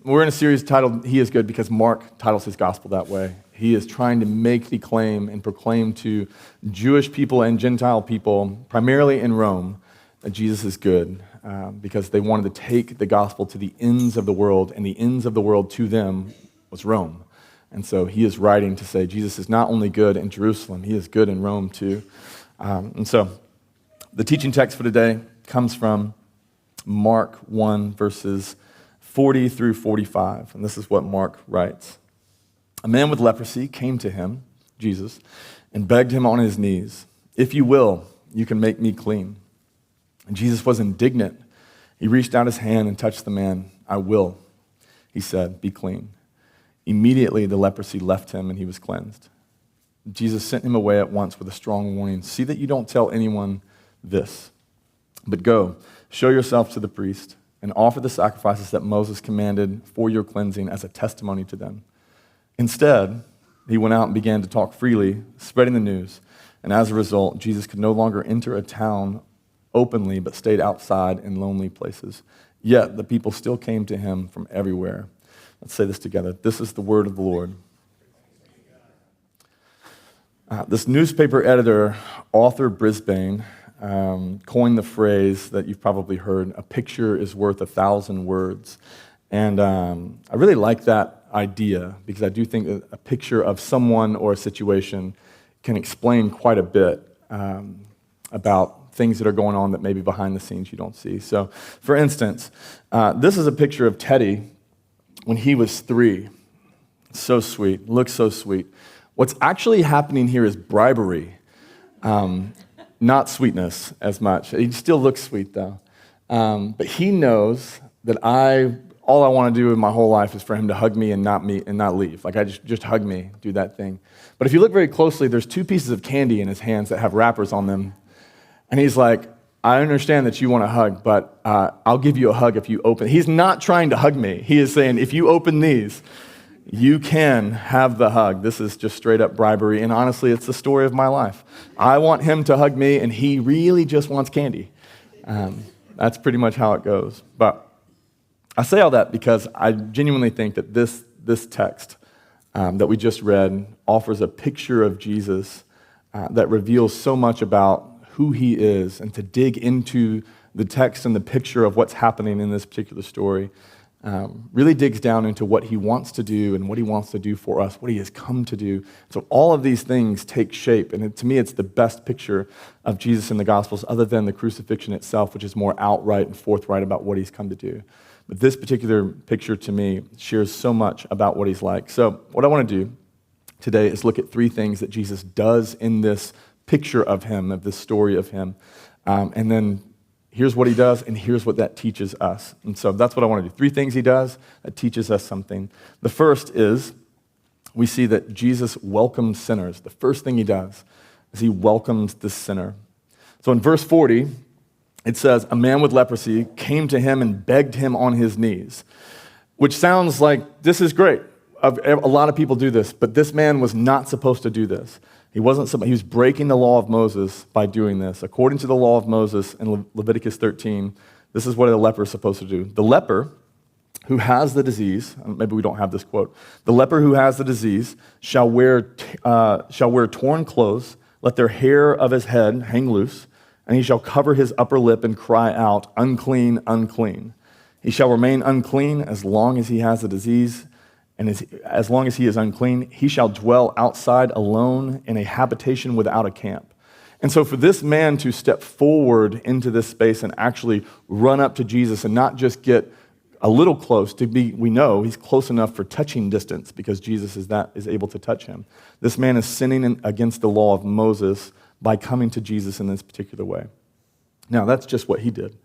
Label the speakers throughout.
Speaker 1: we're in a series titled He is Good because Mark titles his gospel that way. He is trying to make the claim and proclaim to Jewish people and Gentile people, primarily in Rome, that Jesus is good because they wanted to take the gospel to the ends of the world, and the ends of the world to them was Rome. And so he is writing to say Jesus is not only good in Jerusalem, he is good in Rome too. And so the teaching text for today comes from Mark 1, verses 40 through 45. And this is what Mark writes. A man with leprosy came to him, Jesus, and begged him on his knees, "If you will, you can make me clean." And Jesus was indignant. He reached out his hand and touched the man. "I will," he said, "be clean." Immediately the leprosy left him and he was cleansed. Jesus sent him away at once with a strong warning. "See that you don't tell anyone this, but go, show yourself to the priest, and offer the sacrifices that Moses commanded for your cleansing as a testimony to them." Instead, he went out and began to talk freely, spreading the news. And as a result, Jesus could no longer enter a town openly, but stayed outside in lonely places. Yet the people still came to him from everywhere. Let's say this together. This is the word of the Lord. This newspaper editor, Arthur Brisbane, coined the phrase that you've probably heard, "A picture is worth 1,000 words." And I really like that idea because I do think that a picture of someone or a situation can explain quite a bit about things that are going on that maybe behind the scenes you don't see. So, for instance, this is a picture of Teddy when he was 3. So sweet, looks so sweet. What's actually happening here is bribery, not sweetness as much. He still looks sweet though. But he knows that all I want to do in my whole life is for him to hug me and not leave. Like, I just hug me, do that thing. But if you look very closely, there's 2 pieces of candy in his hands that have wrappers on them. And he's like, "I understand that you want a hug, but I'll give you a hug if you open." He's not trying to hug me. He is saying, if you open these, you can have the hug. This is just straight up bribery. And honestly, it's the story of my life. I want him to hug me, and he really just wants candy. That's pretty much how it goes. But I say all that because I genuinely think that this text that we just read offers a picture of Jesus that reveals so much about who he is, and to dig into the text and the picture of what's happening in this particular story really digs down into what he wants to do and what he wants to do for us, what he has come to do. So all of these things take shape, and to me it's the best picture of Jesus in the Gospels other than the crucifixion itself, which is more outright and forthright about what he's come to do. But this particular picture to me shares so much about what he's like. So what I want to do today is look at 3 things that Jesus does in this picture of him, of this story of him. And then here's what he does, and here's what that teaches us. And so that's what I want to do. 3 things he does that teaches us something. The first is we see that Jesus welcomes sinners. The first thing he does is he welcomes the sinner. So in verse 40, it says, a man with leprosy came to him and begged him on his knees, which sounds like this is great. A lot of people do this, but this man was not supposed to do this. He was breaking the law of Moses by doing this. According to the law of Moses in Leviticus 13, this is what a leper is supposed to do. The leper who has the disease, maybe we don't have this quote, the leper who has the disease shall wear torn clothes, let their hair of his head hang loose, and he shall cover his upper lip and cry out, "Unclean, unclean." He shall remain unclean as long as he has the disease, and as long as he is unclean, he shall dwell outside alone in a habitation without a camp. And so for this man to step forward into this space and actually run up to Jesus and not just get a little close, we know he's close enough for touching distance because Jesus is able to touch him. This man is sinning against the law of Moses by coming to Jesus in this particular way. Now, that's just what he did.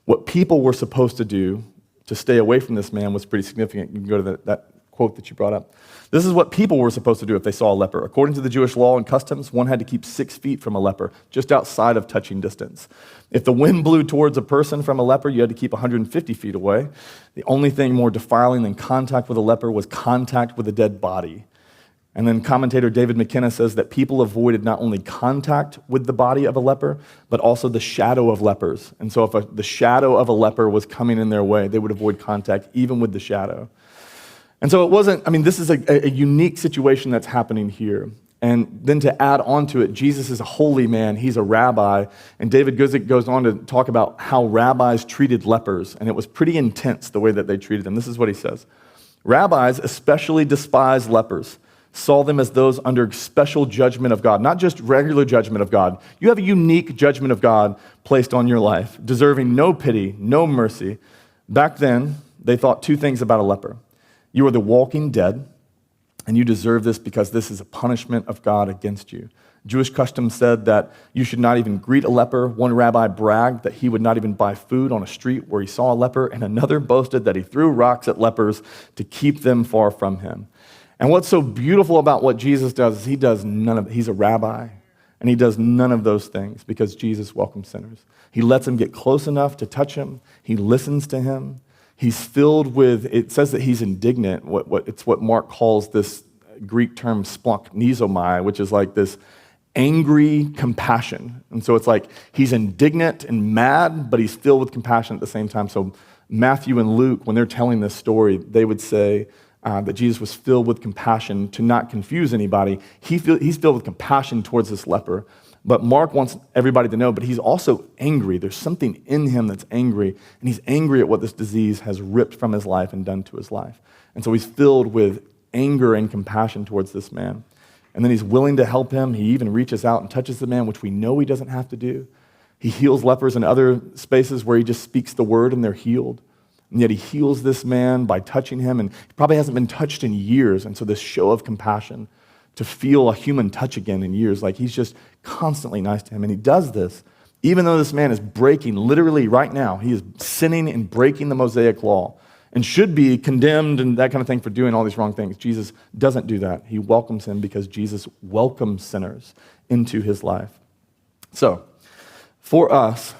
Speaker 1: What people were supposed to do to stay away from this man was pretty significant. You can go to that quote that you brought up. This is what people were supposed to do if they saw a leper. According to the Jewish law and customs, one had to keep 6 feet from a leper, just outside of touching distance. If the wind blew towards a person from a leper, you had to keep 150 feet away. The only thing more defiling than contact with a leper was contact with a dead body. And then commentator David McKenna says that people avoided not only contact with the body of a leper, but also the shadow of lepers. And so if the shadow of a leper was coming in their way, they would avoid contact even with the shadow. And so this is a unique situation that's happening here. And then to add on to it, Jesus is a holy man, he's a rabbi, and David Guzik goes on to talk about how rabbis treated lepers, and it was pretty intense the way that they treated them. This is what he says. Rabbis especially despised lepers, saw them as those under special judgment of God, not just regular judgment of God. You have a unique judgment of God placed on your life, deserving no pity, no mercy. Back then, they thought two things about a leper. You are the walking dead, and you deserve this because this is a punishment of God against you. Jewish custom said that you should not even greet a leper. One rabbi bragged that he would not even buy food on a street where he saw a leper, and another boasted that he threw rocks at lepers to keep them far from him. And what's so beautiful about what Jesus does is he does none of it. He's a rabbi, and he does none of those things because Jesus welcomes sinners. He lets them get close enough to touch him. He listens to him. He's filled with, it says that he's indignant. It's what Mark calls this Greek term splanchnizomai, which is like this angry compassion. And so it's like he's indignant and mad, but he's filled with compassion at the same time. So Matthew and Luke, when they're telling this story, they would say that Jesus was filled with compassion to not confuse anybody. He's filled with compassion towards this leper. But Mark wants everybody to know, but he's also angry. There's something in him that's angry, and he's angry at what this disease has ripped from his life and done to his life. And so he's filled with anger and compassion towards this man. And then he's willing to help him. He even reaches out and touches the man, which we know he doesn't have to do. He heals lepers in other spaces where he just speaks the word and they're healed. And yet he heals this man by touching him, and he probably hasn't been touched in years. And so this show of compassion, to feel a human touch again in years, like he's just constantly nice to him. And he does this even though this man is breaking, literally right now, he is sinning and breaking the Mosaic law and should be condemned and that kind of thing for doing all these wrong things. Jesus doesn't do that. He welcomes him because Jesus welcomes sinners into his life. So, for us,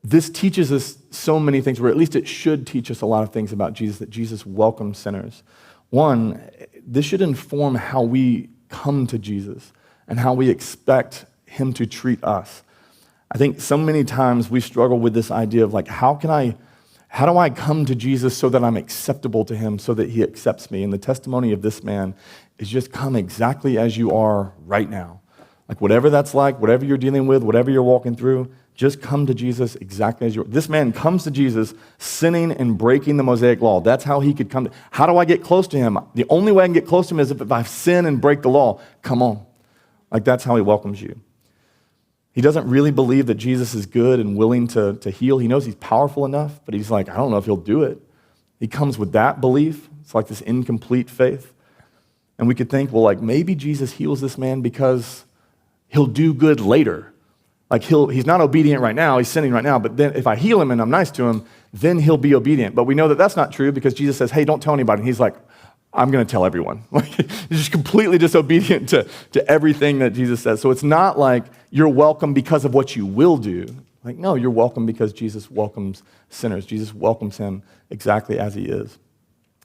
Speaker 1: this teaches us so many things, or at least it should teach us a lot of things about Jesus, that Jesus welcomes sinners. One, this should inform how we come to Jesus and how we expect him to treat us. I think so many times we struggle with this idea of like, how do I come to Jesus so that I'm acceptable to him, so that he accepts me? And the testimony of this man is just come exactly as you are right now. Like whatever that's like, whatever you're dealing with, whatever you're walking through, just come to Jesus exactly as you are. This man comes to Jesus sinning and breaking the Mosaic law. That's how he could come. How do I get close to him? The only way I can get close to him is if I sin and break the law. Come on. Like that's how he welcomes you. He doesn't really believe that Jesus is good and willing to heal. He knows he's powerful enough, but he's like, I don't know if he'll do it. He comes with that belief. It's like this incomplete faith. And we could think, well, like maybe Jesus heals this man because he'll do good later. Like he's not obedient right now, he's sinning right now, but then if I heal him and I'm nice to him, then he'll be obedient. But we know that that's not true because Jesus says, hey, don't tell anybody. And he's like, I'm going to tell everyone. Like he's just completely disobedient to everything that Jesus says. So it's not like you're welcome because of what you will do. Like, no, you're welcome because Jesus welcomes sinners. Jesus welcomes him exactly as he is.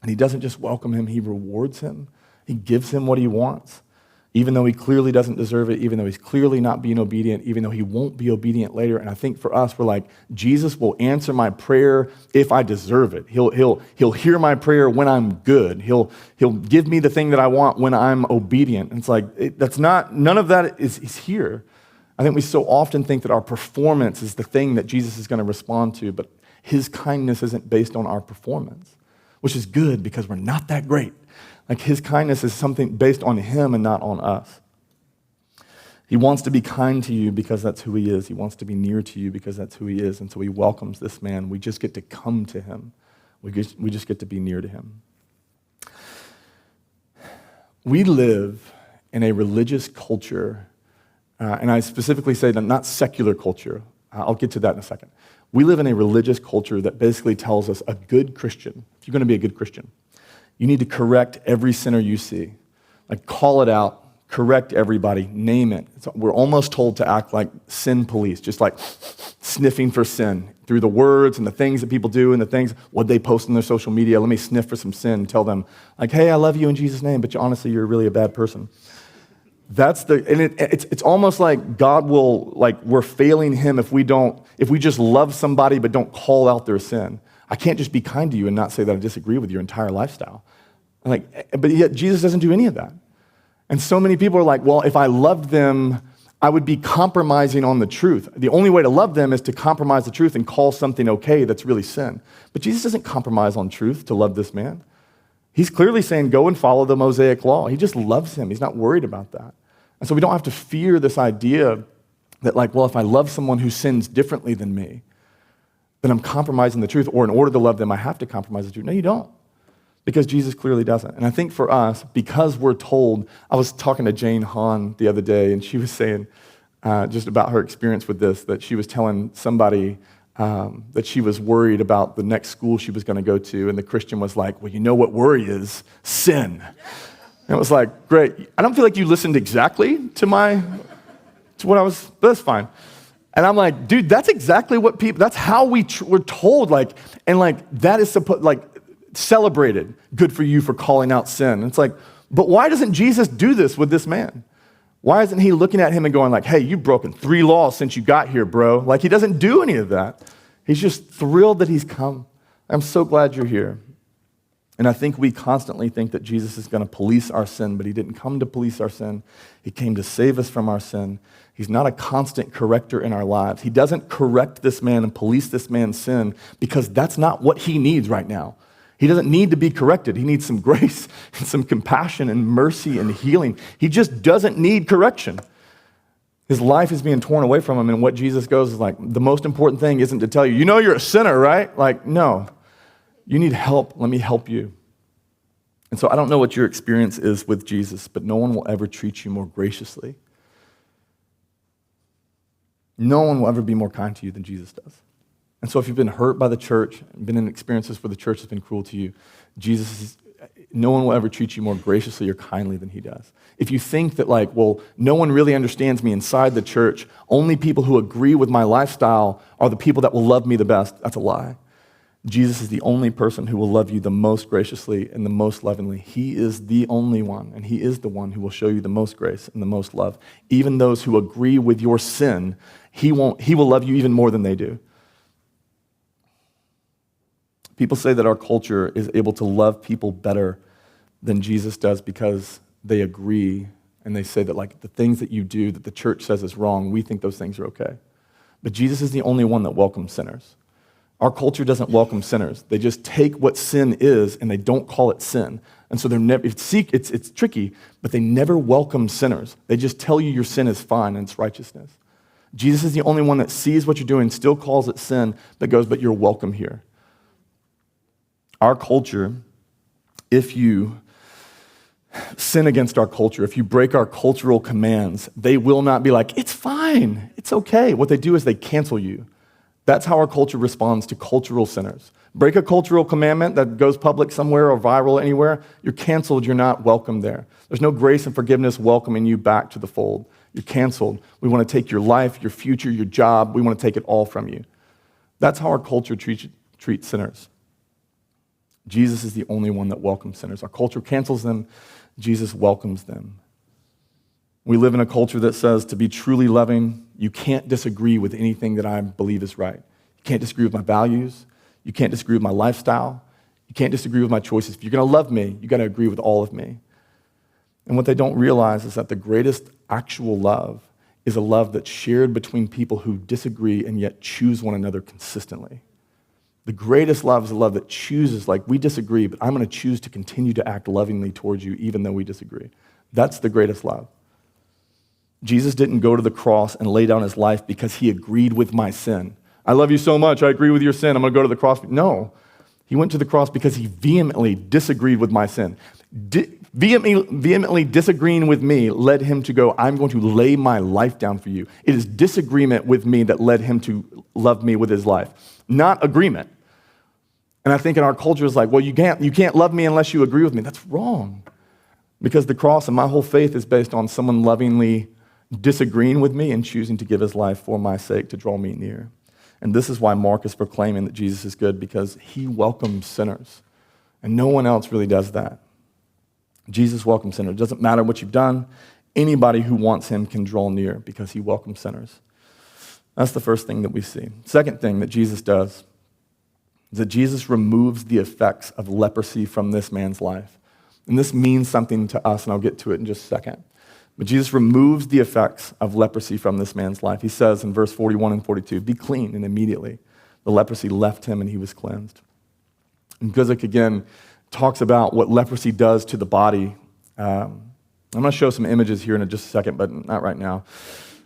Speaker 1: And he doesn't just welcome him, he rewards him. He gives him what he wants. Even though he clearly doesn't deserve it, even though he's clearly not being obedient, even though he won't be obedient later. And I think for us, we're like, Jesus will answer my prayer if I deserve it. He'll hear my prayer when I'm good. He'll give me the thing that I want when I'm obedient. And it's like, none of that is here. I think we so often think that our performance is the thing that Jesus is going to respond to, but his kindness isn't based on our performance, which is good because we're not that great. Like his kindness is something based on him and not on us. He wants to be kind to you because that's who he is. He wants to be near to you because that's who he is. And so he welcomes this man. We just get to come to him. We just get to be near to him. We live in a religious culture, and I specifically say that not secular culture. I'll get to that in a second. We live in a religious culture that basically tells us a good Christian, if you're going to be a good Christian, you need to correct every sinner you see. Like call it out, correct everybody, name it. We're almost told to act like sin police, just like sniffing for sin through the words and the things that people do and the things, what they post on their social media. Let me sniff for some sin and tell them, like, hey, I love you in Jesus' name, but honestly, you're really a bad person. It's almost like God will, like, we're failing him if we just love somebody but don't call out their sin. I can't just be kind to you and not say that I disagree with your entire lifestyle. But yet Jesus doesn't do any of that. And so many people are like, well, if I loved them, I would be compromising on the truth. The only way to love them is to compromise the truth and call something okay that's really sin. But Jesus doesn't compromise on truth to love this man. He's clearly saying, go and follow the Mosaic law. He just loves him. He's not worried about that. And so we don't have to fear this idea that, like, well, if I love someone who sins differently than me, then I'm compromising the truth, or in order to love them, I have to compromise the truth. No, you don't. Because Jesus clearly doesn't. And I think for us, because we're told, I was talking to Jane Hahn the other day, and she was saying just about her experience with this, that she was telling somebody that she was worried about the next school she was going to go to, and the Christian was like, well, you know what worry is? Sin. And it was like, great. I don't feel like you listened exactly to what I was, but that's fine. And I'm like, dude, that's exactly what people, that's how we're told, like, and like, that is supposed, like, celebrated, good for you for calling out sin. And it's like, but why doesn't Jesus do this with this man? Why isn't he looking at him and going like, hey, you've broken 3 laws since you got here, bro? Like, he doesn't do any of that. He's just thrilled that he's come. I'm so glad you're here. And I think we constantly think that Jesus is going to police our sin, but he didn't come to police our sin. He came to save us from our sin. He's not a constant corrector in our lives. He doesn't correct this man and police this man's sin because that's not what he needs right now. He doesn't need to be corrected. He needs some grace and some compassion and mercy and healing. He just doesn't need correction. His life is being torn away from him, and what Jesus goes is like, the most important thing isn't to tell you, you know you're a sinner, right? Like, no. You need help. Let me help you. And so I don't know what your experience is with Jesus, but no one will ever treat you more graciously. No one will ever be more kind to you than Jesus does. And so if you've been hurt by the church, been in experiences where the church has been cruel to you, no one will ever treat you more graciously or kindly than he does. If you think that, like, well, no one really understands me inside the church, only people who agree with my lifestyle are the people that will love me the best, that's a lie. Jesus is the only person who will love you the most graciously and the most lovingly. He is the only one, and he is the one who will show you the most grace and the most love. Even those who agree with your sin, he will love you even more than they do. People say that our culture is able to love people better than Jesus does because they agree, and they say that, like, the things that you do that the church says is wrong, we think those things are okay. But Jesus is the only one that welcomes sinners. Our culture doesn't welcome sinners. They just take what sin is and they don't call it sin. And so it's tricky, but they never welcome sinners. They just tell you your sin is fine and it's righteousness. Jesus is the only one that sees what you're doing, still calls it sin, but goes, but you're welcome here. Our culture, if you sin against our culture, if you break our cultural commands, they will not be like, it's fine, it's okay. What they do is they cancel you. That's how our culture responds to cultural sinners. Break a cultural commandment that goes public somewhere or viral anywhere, you're canceled, you're not welcome there. There's no grace and forgiveness welcoming you back to the fold. You're canceled. We want to take your life, your future, your job, we want to take it all from you. That's how our culture treats sinners. Jesus is the only one that welcomes sinners. Our culture cancels them. Jesus welcomes them. We live in a culture that says to be truly loving, you can't disagree with anything that I believe is right. You can't disagree with my values. You can't disagree with my lifestyle. You can't disagree with my choices. If you're going to love me, you got to agree with all of me. And what they don't realize is that the greatest actual love is a love that's shared between people who disagree and yet choose one another consistently. The greatest love is a love that chooses, like, we disagree, but I'm going to choose to continue to act lovingly towards you even though we disagree. That's the greatest love. Jesus didn't go to the cross and lay down his life because he agreed with my sin. I love you so much, I agree with your sin, I'm going to go to the cross. No, he went to the cross because he vehemently disagreed with my sin. Vehemently disagreeing with me led him to go, I'm going to lay my life down for you. It is disagreement with me that led him to love me with his life, not agreement. And I think in our culture it's like, well, you can't love me unless you agree with me. That's wrong. Because the cross and my whole faith is based on someone lovingly disagreeing with me and choosing to give his life for my sake to draw me near. And this is why Mark is proclaiming that Jesus is good, because he welcomes sinners. And no one else really does that. Jesus welcomes sinners. It doesn't matter what you've done. Anybody who wants him can draw near because he welcomes sinners. That's the first thing that we see. Second thing that Jesus does is that Jesus removes the effects of leprosy from this man's life. And this means something to us, and I'll get to it in just a second. But Jesus removes the effects of leprosy from this man's life. He says in verse 41 and 42, "Be clean," and immediately the leprosy left him and he was cleansed. And Guzik, again, talks about what leprosy does to the body. I'm going to show some images here in just a second, but not right now.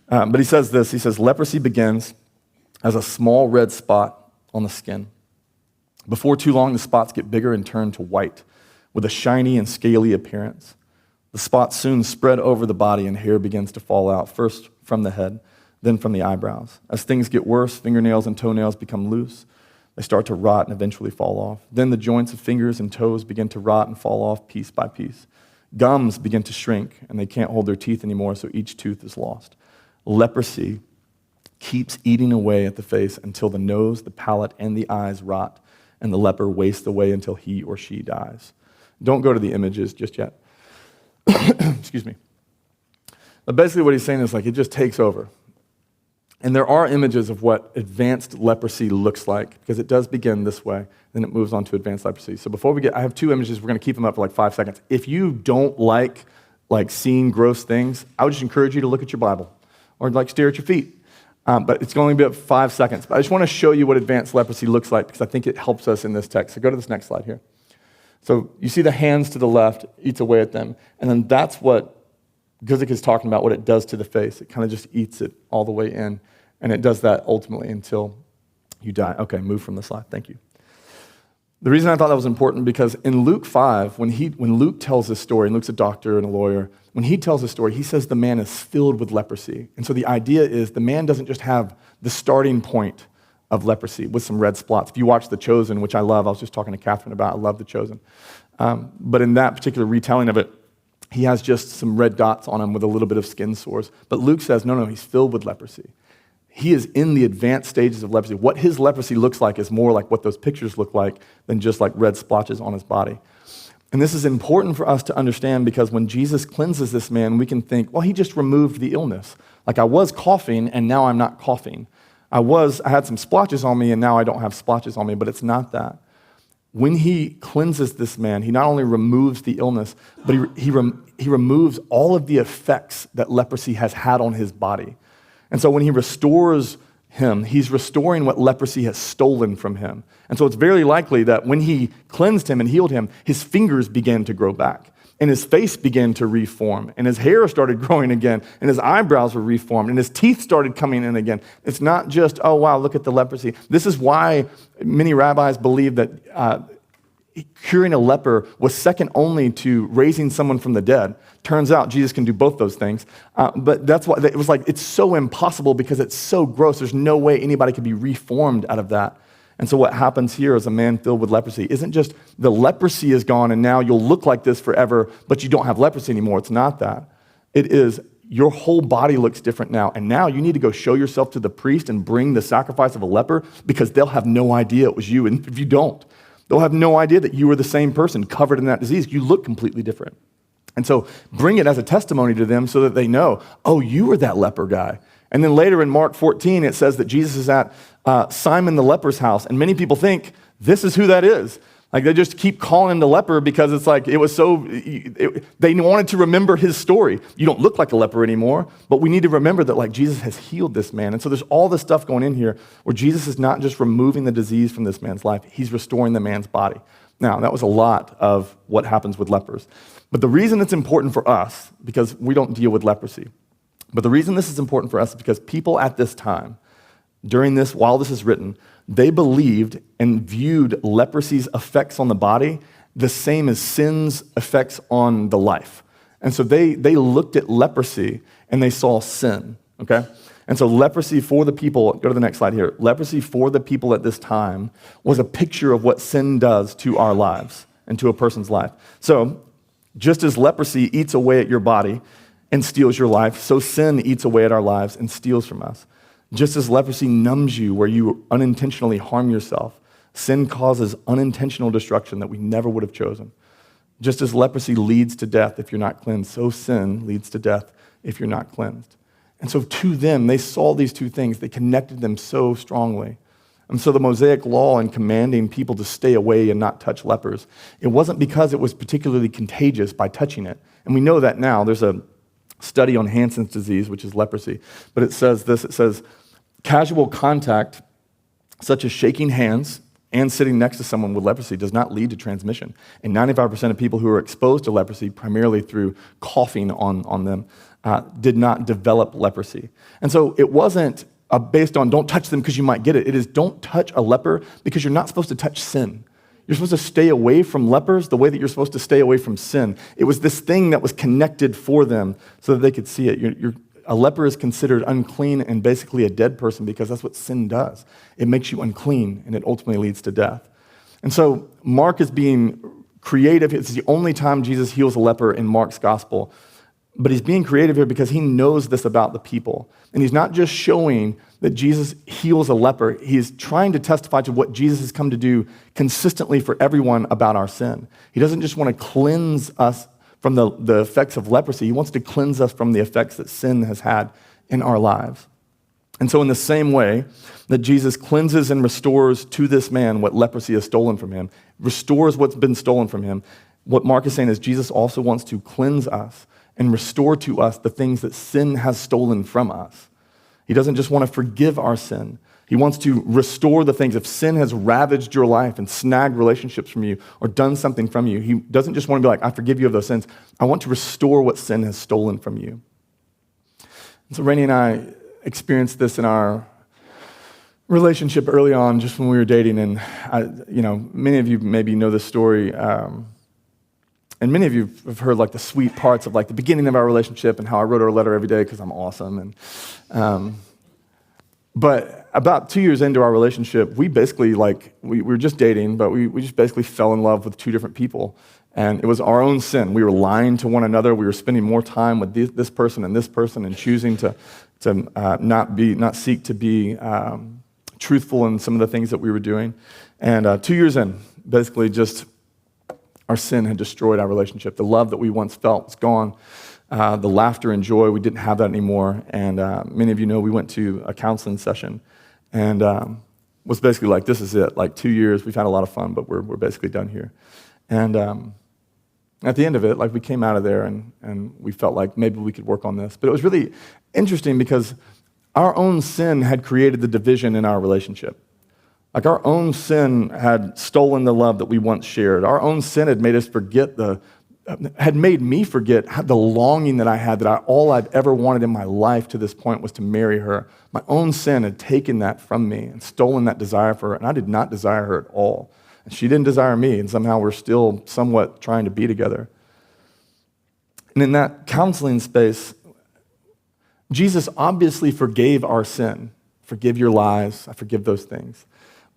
Speaker 1: But he says this, he says, "Leprosy begins as a small red spot on the skin. Before too long, the spots get bigger and turn to white, with a shiny and scaly appearance. The spots soon spread over the body and hair begins to fall out, first from the head, then from the eyebrows. As things get worse, fingernails and toenails become loose. They start to rot and eventually fall off. Then the joints of fingers and toes begin to rot and fall off piece by piece. Gums begin to shrink, and they can't hold their teeth anymore, so each tooth is lost. Leprosy keeps eating away at the face until the nose, the palate, and the eyes rot, and the leper wastes away until he or she dies." Don't go to the images just yet. Excuse me. But basically what he's saying is like it just takes over. And there are images of what advanced leprosy looks like, because it does begin this way, then it moves on to advanced leprosy. So before I have two images, we're going to keep them up for like 5 seconds. If you don't like seeing gross things, I would just encourage you to look at your Bible or like stare at your feet. But it's going to be about 5 seconds. But I just want to show you what advanced leprosy looks like, because I think it helps us in this text. So go to this next slide here. So you see the hands to the left, eats away at them. And then that's what Guzik is talking about, what it does to the face. It kind of just eats it all the way in. And it does that ultimately until you die. Okay, move from the slide. Thank you. The reason I thought that was important, because in Luke 5, when Luke tells this story, and Luke's a doctor and a lawyer, when he tells this story, he says the man is filled with leprosy. And so the idea is the man doesn't just have the starting point of leprosy with some red spots. If you watch The Chosen, which I love, I was just talking to Catherine about, I love The Chosen. But in that particular retelling of it, he has just some red dots on him with a little bit of skin sores. But Luke says, no, he's filled with leprosy. He is in the advanced stages of leprosy. What his leprosy looks like is more like what those pictures look like than just like red splotches on his body. And this is important for us to understand, because when Jesus cleanses this man, we can think, well, he just removed the illness. Like I was coughing and now I'm not coughing. I had some splotches on me and now I don't have splotches on me, but it's not that. When he cleanses this man, he not only removes the illness, but he removes all of the effects that leprosy has had on his body. And so when he restores him, he's restoring what leprosy has stolen from him. And so it's very likely that when he cleansed him and healed him, his fingers began to grow back, and his face began to reform, and his hair started growing again, and his eyebrows were reformed, and his teeth started coming in again. It's not just, oh, wow, look at the leprosy. This is why many rabbis believe that curing a leper was second only to raising someone from the dead. Turns out Jesus can do both those things. But that's why it was like, it's so impossible because it's so gross. There's no way anybody could be reformed out of that. And so what happens here is a man filled with leprosy isn't just the leprosy is gone and now you'll look like this forever, but you don't have leprosy anymore. It's not that. It is your whole body looks different now. And now you need to go show yourself to the priest and bring the sacrifice of a leper, because they'll have no idea it was you. And if you don't, they'll have no idea that you were the same person covered in that disease. You look completely different. And so bring it as a testimony to them so that they know, oh, you were that leper guy. And then later in Mark 14, it says that Jesus is at Simon the leper's house. And many people think this is who that is. Like they just keep calling him the leper because it's like it was so, they wanted to remember his story. You don't look like a leper anymore, but we need to remember that like Jesus has healed this man. And so there's all this stuff going in here where Jesus is not just removing the disease from this man's life, he's restoring the man's body. Now, that was a lot of what happens with lepers. But the reason it's important for us, because we don't deal with leprosy, but the reason this is important for us is because people at this time, during this, while this is written, they believed and viewed leprosy's effects on the body the same as sin's effects on the life. And so they looked at leprosy and they saw sin, okay? And so leprosy for the people, go to the next slide here, leprosy for the people at this time was a picture of what sin does to our lives and to a person's life. So just as leprosy eats away at your body and steals your life, so sin eats away at our lives and steals from us. Just as leprosy numbs you where you unintentionally harm yourself, sin causes unintentional destruction that we never would have chosen. Just as leprosy leads to death if you're not cleansed, so sin leads to death if you're not cleansed. And so to them, they saw these two things. They connected them so strongly. And so the Mosaic law in commanding people to stay away and not touch lepers, it wasn't because it was particularly contagious by touching it. And we know that now. There's a study on Hansen's disease, which is leprosy. But it says this, it says, casual contact, such as shaking hands and sitting next to someone with leprosy, does not lead to transmission. And 95% of people who are exposed to leprosy, primarily through coughing on them, did not develop leprosy. And so it wasn't based on don't touch them because you might get it. It is don't touch a leper because you're not supposed to touch sin. You're supposed to stay away from lepers the way that you're supposed to stay away from sin. It was this thing that was connected for them so that they could see it. A leper is considered unclean and basically a dead person because that's what sin does. It makes you unclean, and it ultimately leads to death. And so Mark is being creative. It's the only time Jesus heals a leper in Mark's gospel. But he's being creative here because he knows this about the people. And he's not just showing that Jesus heals a leper. He's trying to testify to what Jesus has come to do consistently for everyone about our sin. He doesn't just want to cleanse us from the effects of leprosy. He wants to cleanse us from the effects that sin has had in our lives. And so in the same way that Jesus cleanses and restores to this man what leprosy has stolen from him, restores what's been stolen from him, what Mark is saying is Jesus also wants to cleanse us and restore to us the things that sin has stolen from us. He doesn't just want to forgive our sin. He wants to restore the things. If sin has ravaged your life and snagged relationships from you or done something from you, he doesn't just want to be like, I forgive you of those sins. I want to restore what sin has stolen from you. And so Rainey and I experienced this in our relationship early on, just when we were dating. And many of you maybe know this story. And many of you have heard like the sweet parts of like the beginning of our relationship and how I wrote her a letter every day because I'm awesome. But about 2 years into our relationship, we basically we were just dating, but we just basically fell in love with two different people. And it was our own sin. We were lying to one another. We were spending more time with this person and choosing to not seek to be truthful in some of the things that we were doing. And 2 years in, basically just our sin had destroyed our relationship. The love that we once felt was gone. The laughter and joy, we didn't have that anymore. And many of you know we went to a counseling session and was basically like, this is it. Like 2 years, we've had a lot of fun, but we're basically done here. And at the end of it, we came out of there and we felt like maybe we could work on this. But it was really interesting because our own sin had created the division in our relationship. Our own sin had stolen the love that we once shared. Our own sin had made me forget the longing that I had, all I've ever wanted in my life to this point was to marry her. My own sin had taken that from me and stolen that desire for her, and I did not desire her at all. And she didn't desire me, and somehow we're still somewhat trying to be together. And in that counseling space, Jesus obviously forgave our sin. Forgive your lies, I forgive those things.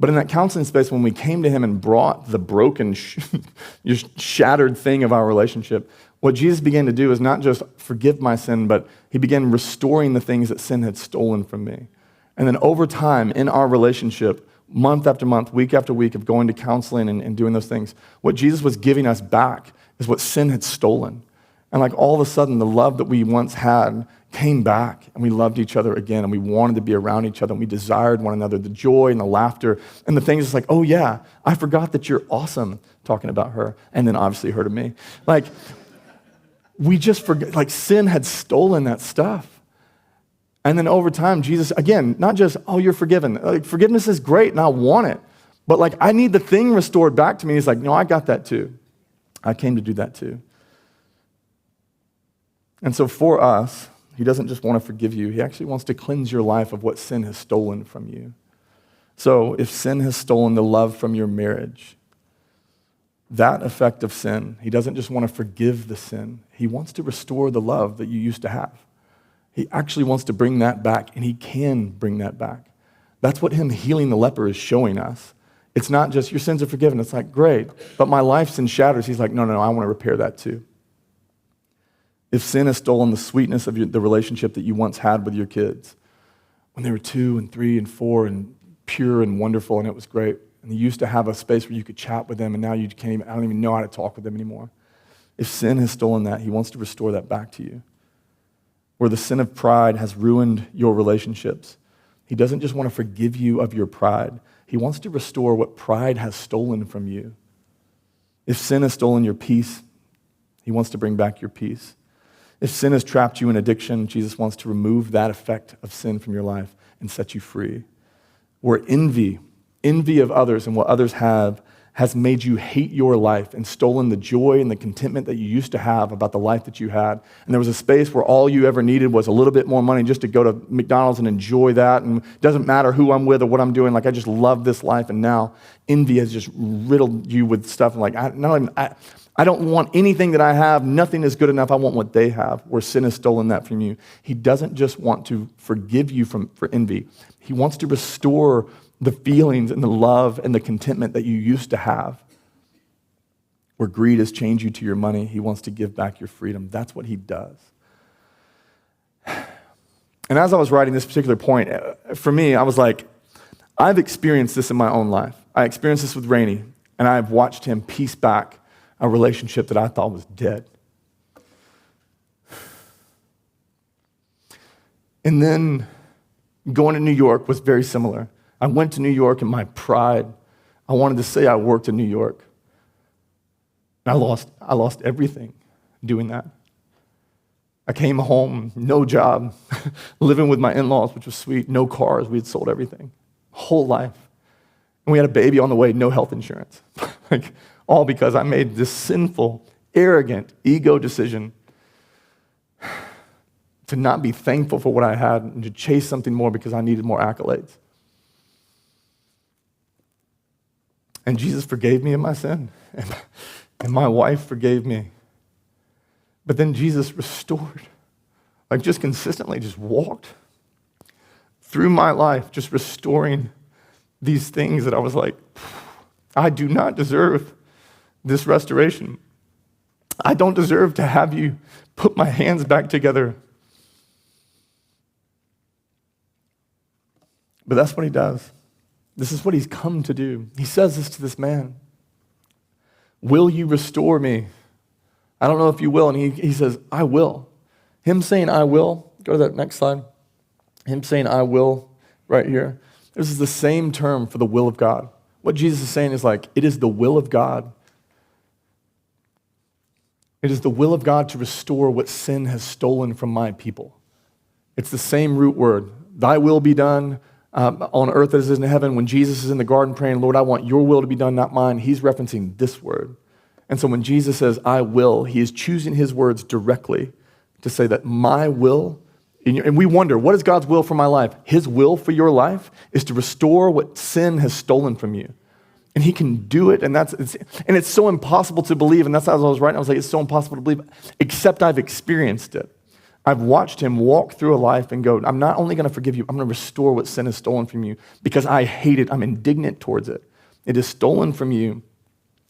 Speaker 1: But in that counseling space, when we came to him and brought the broken, shattered thing of our relationship, what Jesus began to do is not just forgive my sin, but he began restoring the things that sin had stolen from me. And then over time, in our relationship, month after month, week after week of going to counseling and doing those things, what Jesus was giving us back is what sin had stolen. And all of a sudden, the love that we once had came back, and we loved each other again, and we wanted to be around each other, and we desired one another, the joy and the laughter, and the things. It's oh yeah, I forgot that you're awesome, talking about her, and then obviously her to me. We just forgot, sin had stolen that stuff. And then over time, Jesus, again, not just, oh, you're forgiven. Forgiveness is great, and I want it. But I need the thing restored back to me. He's no, I got that too. I came to do that too. And so for us, he doesn't just want to forgive you. He actually wants to cleanse your life of what sin has stolen from you. So if sin has stolen the love from your marriage, that effect of sin, he doesn't just want to forgive the sin. He wants to restore the love that you used to have. He actually wants to bring that back, and he can bring that back. That's what him healing the leper is showing us. It's not just your sins are forgiven. It's great, but my life's in shatters. He's no, I want to repair that too. If sin has stolen the sweetness of the relationship that you once had with your kids, when they were 2 and 3 and 4 and pure and wonderful, and it was great. And you used to have a space where you could chat with them, and now you can't even, I don't even know how to talk with them anymore. If sin has stolen that, he wants to restore that back to you. Where the sin of pride has ruined your relationships, he doesn't just want to forgive you of your pride. He wants to restore what pride has stolen from you. If sin has stolen your peace, he wants to bring back your peace. If sin has trapped you in addiction, Jesus wants to remove that effect of sin from your life and set you free. Where envy of others and what others have has made you hate your life and stolen the joy and the contentment that you used to have about the life that you had. And there was a space where all you ever needed was a little bit more money just to go to McDonald's and enjoy that. And it doesn't matter who I'm with or what I'm doing. Like, I just love this life. And now envy has just riddled you with stuff. Like, I don't want anything that I have. Nothing is good enough. I want what they have, where sin has stolen that from you. He doesn't just want to forgive you for envy. He wants to restore the feelings and the love and the contentment that you used to have. Where greed has chained you to your money, he wants to give back your freedom. That's what he does. And as I was writing this particular point, for me, I was like, I've experienced this in my own life. I experienced this with Rainey, and I've watched him piece back a relationship that I thought was dead. And then going to New York was very similar. I went to New York in my pride. I wanted to say I worked in New York. And I lost everything doing that. I came home, no job, living with my in-laws, which was sweet, no cars, we had sold everything, whole life. And we had a baby on the way, no health insurance. Like, all because I made this sinful, arrogant, ego decision to not be thankful for what I had and to chase something more because I needed more accolades. And Jesus forgave me of my sin. And my wife forgave me. But then Jesus restored, like just consistently, just walked through my life, just restoring these things that I was like, I do not deserve this restoration. I don't deserve to have you put my hands back together. But that's what he does. This is what he's come to do. He says this to this man. Will you restore me? I don't know if you will. And he says, I will. Him saying, I will. Go to that next slide. Him saying, I will, right here. This is the same term for the will of God. What Jesus is saying is like, it is the will of God. It is the will of God to restore what sin has stolen from my people. It's the same root word. Thy will be done on earth as it is in heaven. When Jesus is in the garden praying, Lord, I want your will to be done, not mine, he's referencing this word. And so when Jesus says, I will, he is choosing his words directly to say that my will, and we wonder, what is God's will for my life? His will for your life is to restore what sin has stolen from you. And he can do it, and it's so impossible to believe, and that's how I was writing, I was like, it's so impossible to believe, except I've experienced it. I've watched him walk through a life and go, I'm not only going to forgive you, I'm going to restore what sin has stolen from you because I hate it. I'm indignant towards it. It has stolen from you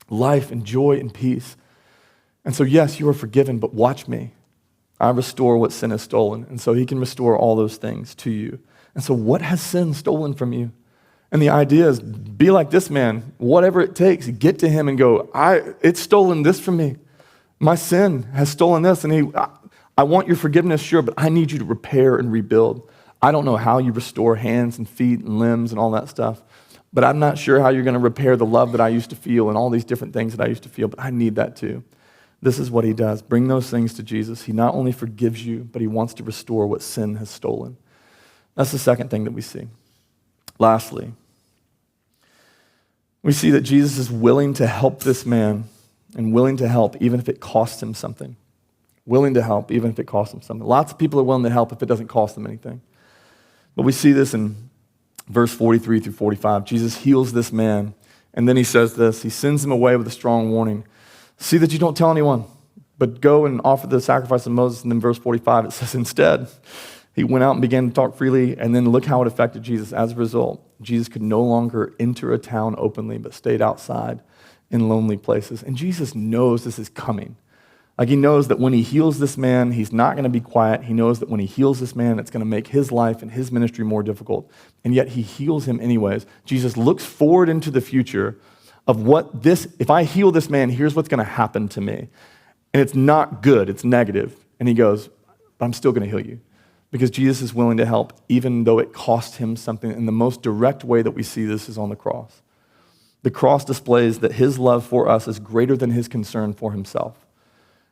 Speaker 1: life and joy and peace. And so, yes, you are forgiven, but watch me. I restore what sin has stolen. And so he can restore all those things to you. And so what has sin stolen from you? And the idea is, be like this man. Whatever it takes, get to him and go, it's stolen this from me. My sin has stolen this. And I want your forgiveness, sure, but I need you to repair and rebuild. I don't know how you restore hands and feet and limbs and all that stuff, but I'm not sure how you're going to repair the love that I used to feel and all these different things that I used to feel, but I need that too. This is what he does. Bring those things to Jesus. He not only forgives you, but he wants to restore what sin has stolen. That's the second thing that we see. Lastly, we see that Jesus is willing to help this man and willing to help even if it costs him something. Willing to help even if it costs him something. Lots of people are willing to help if it doesn't cost them anything. But we see this in verse 43 through 45. Jesus heals this man, and then he says this. He sends him away with a strong warning. See that you don't tell anyone, but go and offer the sacrifice of Moses. And then verse 45, it says, instead, he went out and began to talk freely, and then look how it affected Jesus. As a result, Jesus could no longer enter a town openly, but stayed outside in lonely places. And Jesus knows this is coming. Like he knows that when he heals this man, he's not going to be quiet. He knows that when he heals this man, it's going to make his life and his ministry more difficult. And yet he heals him anyways. Jesus looks forward into the future of if I heal this man, here's what's going to happen to me. And it's not good, it's negative. And he goes, but I'm still going to heal you. Because Jesus is willing to help, even though it cost him something. And the most direct way that we see this is on the cross. The cross displays that his love for us is greater than his concern for himself.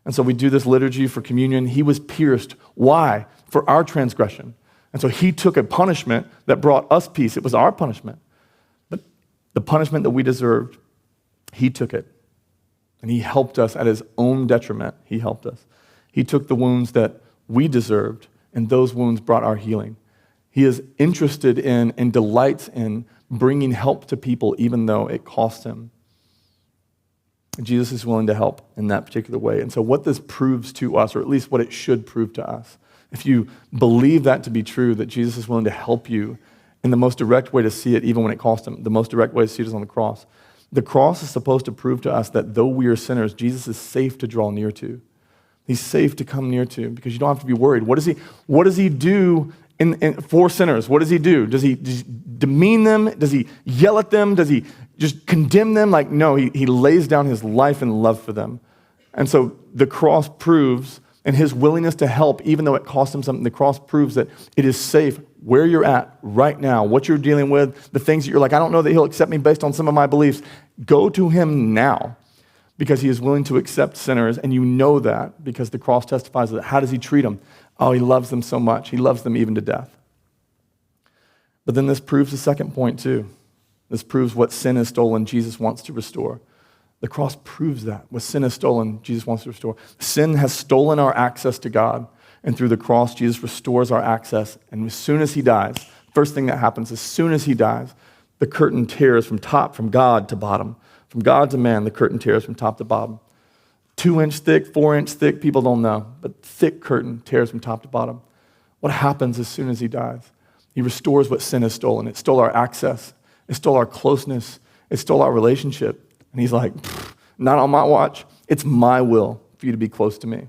Speaker 1: And so we do this liturgy for communion. He was pierced. Why? For our transgression. And so he took a punishment that brought us peace. It was our punishment. But the punishment that we deserved, he took it. And he helped us at his own detriment. He helped us. He took the wounds that we deserved, and those wounds brought our healing. He is interested in and delights in bringing help to people even though it cost him. Jesus is willing to help in that particular way. And so what this proves to us, or at least what it should prove to us, if you believe that to be true, that Jesus is willing to help you in the most direct way to see it, even when it cost him, the most direct way to see it is on the cross. The cross is supposed to prove to us that though we are sinners, Jesus is safe to draw near to. He's safe to come near to because you don't have to be worried. What does he do for sinners? What does he do? Does he demean them? Does he yell at them? Does he just condemn them? Like, no, he lays down his life in love for them. And so the cross proves, and his willingness to help, even though it cost him something, the cross proves that it is safe where you're at right now, what you're dealing with, the things that you're like, I don't know that he'll accept me based on some of my beliefs. Go to him now. Because he is willing to accept sinners, and you know that because the cross testifies that. How does he treat them? Oh, he loves them so much. He loves them even to death. But then this proves the second point too. This proves what sin has stolen, Jesus wants to restore. The cross proves that. What sin has stolen, Jesus wants to restore. Sin has stolen our access to God, and through the cross, Jesus restores our access. And as soon as he dies, first thing that happens, as soon as he dies, the curtain tears from God to bottom. From God to man, the curtain tears from top to bottom. 2-inch thick, 4-inch thick, people don't know, but thick curtain tears from top to bottom. What happens as soon as he dies? He restores what sin has stolen. It stole our access. It stole our closeness. It stole our relationship. And he's like, not on my watch. It's my will for you to be close to me.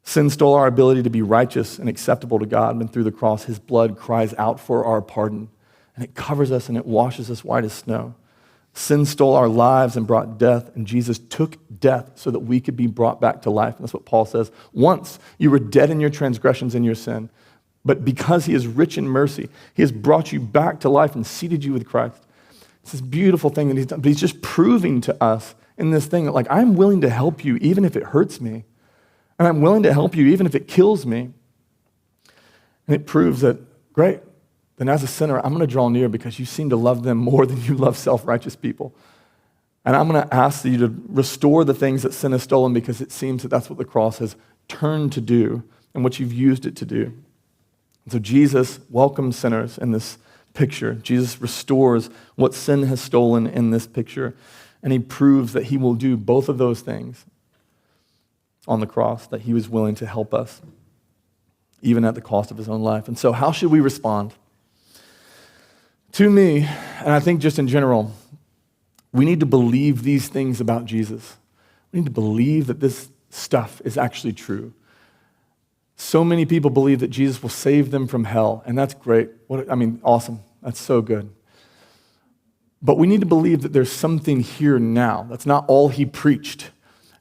Speaker 1: Sin stole our ability to be righteous and acceptable to God, and through the cross, his blood cries out for our pardon. And it covers us and it washes us white as snow. Sin stole our lives and brought death, and Jesus took death so that we could be brought back to life. And that's what Paul says. Once you were dead in your transgressions and your sin, but because he is rich in mercy, he has brought you back to life and seated you with Christ. It's this beautiful thing that he's done, but he's just proving to us in this thing that, like, I'm willing to help you even if it hurts me, and I'm willing to help you even if it kills me. And it proves that, great, then as a sinner, I'm going to draw near because you seem to love them more than you love self-righteous people. And I'm going to ask you to restore the things that sin has stolen because it seems that that's what the cross has turned to do and what you've used it to do. And so Jesus welcomes sinners in this picture. Jesus restores what sin has stolen in this picture. And he proves that he will do both of those things on the cross, that he was willing to help us, even at the cost of his own life. And so how should we respond? To me, and I think just in general, we need to believe these things about Jesus. We need to believe that this stuff is actually true. So many people believe that Jesus will save them from hell, and that's great. Awesome. That's so good. But we need to believe that there's something here now. That's not all he preached.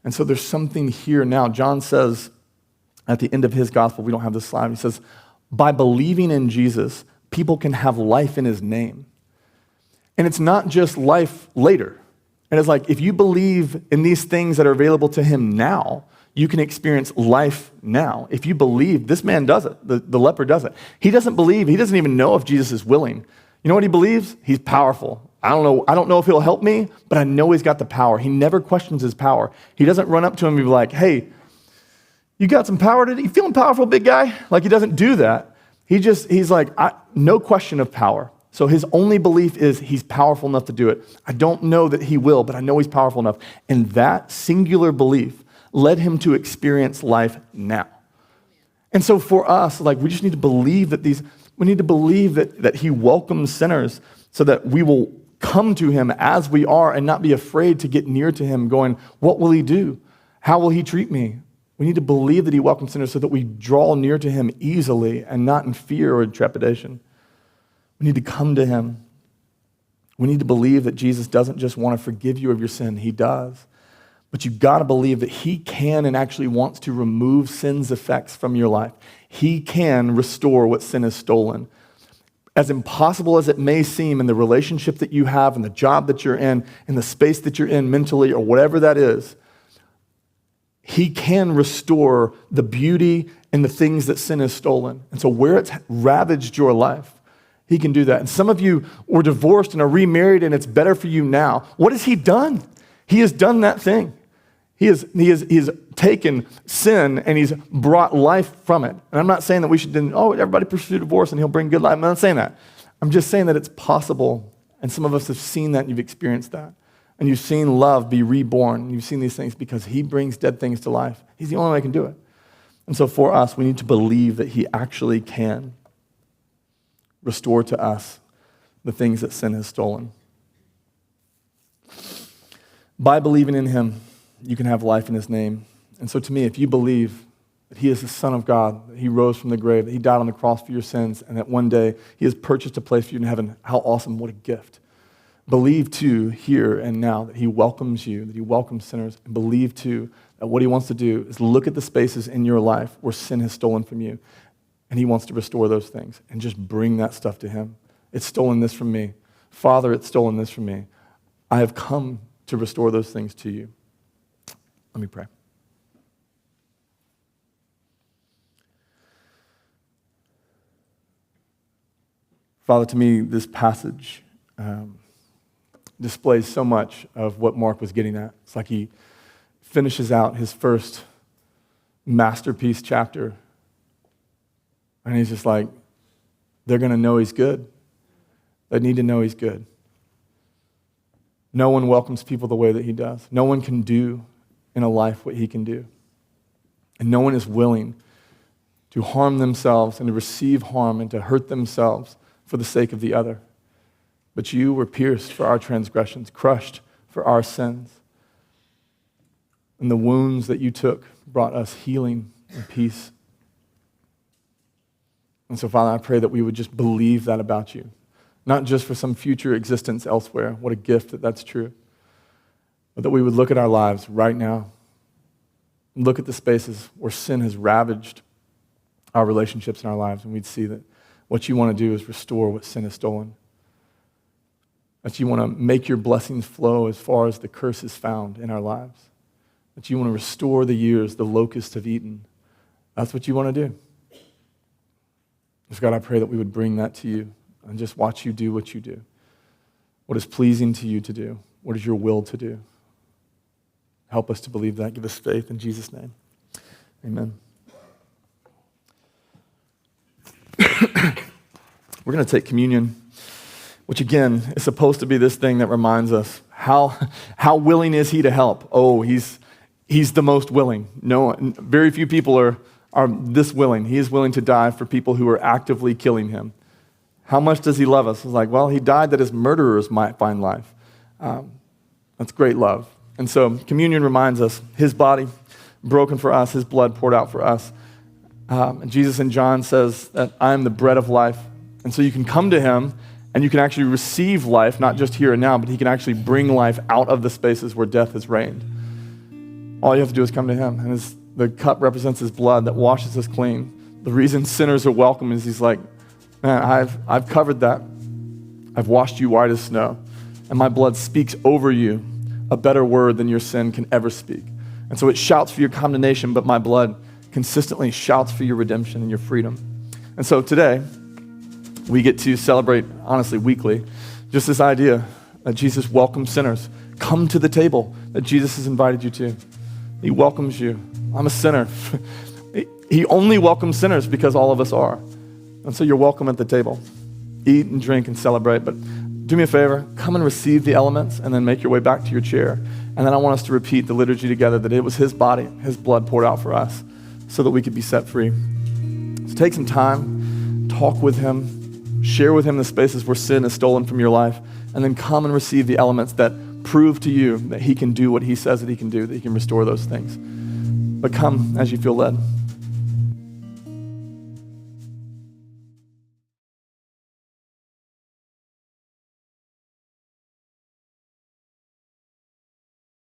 Speaker 1: And so there's something here now. John says at the end of his gospel, we don't have this slide, he says, by believing in Jesus, people can have life in his name. And it's not just life later. And it's like, if you believe in these things that are available to him now, you can experience life now. If you believe, this man does it, the leper does it. He doesn't believe, he doesn't even know if Jesus is willing. You know what he believes? He's powerful. I don't know if he'll help me, but I know he's got the power. He never questions his power. He doesn't run up to him and be like, hey, you got some power today? You feeling powerful, big guy? Like, he doesn't do that. He's like, no question of power. So his only belief is he's powerful enough to do it. I don't know that he will, but I know he's powerful enough. And that singular belief led him to experience life now. And so for us, like, we just need to believe that that he welcomes sinners so that we will come to him as we are and not be afraid to get near to him going, what will he do? How will he treat me? We need to believe that he welcomes sinners so that we draw near to him easily and not in fear or trepidation. We need to come to him. We need to believe that Jesus doesn't just want to forgive you of your sin. He does. But you've got to believe that he can and actually wants to remove sin's effects from your life. He can restore what sin has stolen. As impossible as it may seem in the relationship that you have, in the job that you're in the space that you're in mentally, or whatever that is, he can restore the beauty and the things that sin has stolen. And so where it's ravaged your life, he can do that. And some of you were divorced and are remarried and it's better for you now. What has he done? He has done that thing. He has taken sin and he's brought life from it. And I'm not saying that we should, everybody pursue divorce and he'll bring good life. I'm not saying that. I'm just saying that it's possible. And some of us have seen that and you've experienced that. And you've seen love be reborn. And you've seen these things because he brings dead things to life. He's the only one who can do it. And so for us, we need to believe that he actually can restore to us the things that sin has stolen. By believing in him, you can have life in his name. And so to me, if you believe that he is the Son of God, that he rose from the grave, that he died on the cross for your sins, and that one day he has purchased a place for you in heaven, how awesome, what a gift. Believe too, here and now, that he welcomes you, that he welcomes sinners, and believe too that what he wants to do is look at the spaces in your life where sin has stolen from you, and he wants to restore those things, and just bring that stuff to him. It's stolen this from me. Father, it's stolen this from me. I have come to restore those things to you. Let me pray. Father, to me, this passage displays so much of what Mark was getting at. It's like he finishes out his first masterpiece chapter, and he's just like, they're going to know he's good. They need to know he's good. No one welcomes people the way that he does. No one can do in a life what he can do. And no one is willing to harm themselves and to receive harm and to hurt themselves for the sake of the other. But you were pierced for our transgressions, crushed for our sins. And the wounds that you took brought us healing and peace. And so, Father, I pray that we would just believe that about you. Not just for some future existence elsewhere. What a gift that that's true. But that we would look at our lives right now and look at the spaces where sin has ravaged our relationships in our lives, and we'd see that what you want to do is restore what sin has stolen. That you want to make your blessings flow as far as the curse is found in our lives. That you want to restore the years the locusts have eaten. That's what you want to do. So God, I pray that we would bring that to you and just watch you do what you do. What is pleasing to you to do? What is your will to do? Help us to believe that. Give us faith in Jesus' name. Amen. We're going to take communion, which again is supposed to be this thing that reminds us how willing is he to help? Oh, he's the most willing. Very few people are this willing. He is willing to die for people who are actively killing him. How much does he love us? It's like, well, he died that his murderers might find life. That's great love. And so communion reminds us his body broken for us, his blood poured out for us. And Jesus in John says that I am the bread of life. And so you can come to him and you can actually receive life, not just here and now, but he can actually bring life out of the spaces where death has reigned. All you have to do is come to him. And the cup represents his blood that washes us clean. The reason sinners are welcome is he's like, man, I've covered that. I've washed you white as snow. And my blood speaks over you a better word than your sin can ever speak. And so it shouts for your condemnation, but my blood consistently shouts for your redemption and your freedom. And so today, we get to celebrate, honestly, weekly, just this idea that Jesus welcomes sinners. Come to the table that Jesus has invited you to. He welcomes you. I'm a sinner. He only welcomes sinners because all of us are. And so you're welcome at the table. Eat and drink and celebrate. But do me a favor, come and receive the elements and then make your way back to your chair. And then I want us to repeat the liturgy together that it was his body, his blood poured out for us so that we could be set free. So take some time, talk with him, share with him the spaces where sin is stolen from your life, and then come and receive the elements that prove to you that he can do what he says that he can do, that he can restore those things. But come as you feel led.